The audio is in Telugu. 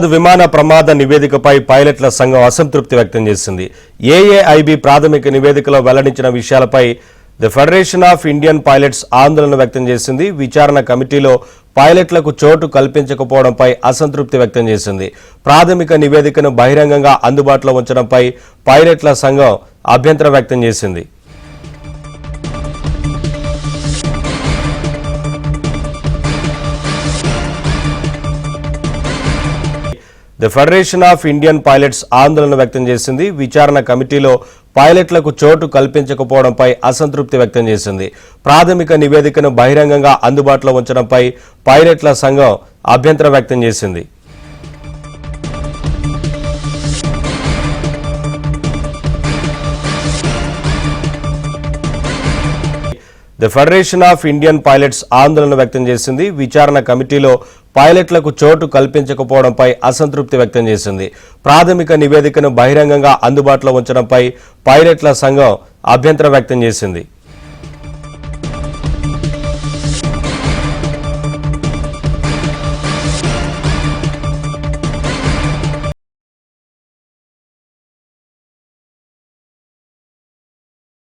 విమాన ప్రమాద నివేదికపై పైలట్ల సంఘం అసంతృప్తి వ్యక్తం చేసింది. ఏఏఐబి ప్రాథమిక నివేదికలో వెల్లడించిన విషయాలపై the federation of Indian pilots ఆందోళన వ్యక్తం చేసింది. విచారణ కమిటీలో పైలట్లకు చోటు కల్పించకపోవడంపై అసంతృప్తి వ్యక్తం చేసింది. ప్రాథమిక నివేదికను బహిరంగంగా అందుబాటులో ఉంచడంపై పైలట్ల సంఘం అభ్యంతరం వ్యక్తం చేసింది. The federation of Indian pilots ఆందోళన వ్యక్తం చేసింది. విచారణ కమిటీలో పైలట్లకు చోటు కల్పించకపోవడంపై అసంతృప్తి వ్యక్తం చేసింది. ప్రాథమిక నివేదికను బహిరంగంగా అందుబాటులో ఉంచడంపై పైలట్ల సంఘం అభ్యంతరం వ్యక్తం చేసింది. The federation of Indian pilots ఆందోళన వ్యక్తం చేసింది. విచారణ కమిటీలో పైలట్లకు చోటు కల్పించకపోవడంపై అసంతృప్తి వ్యక్తం చేసింది. ప్రాథమిక నివేదికను బహిరంగంగా అందుబాటులో ఉంచడంపై పైలట్ల సంఘం అభ్యంతరం వ్యక్తం చేసింది.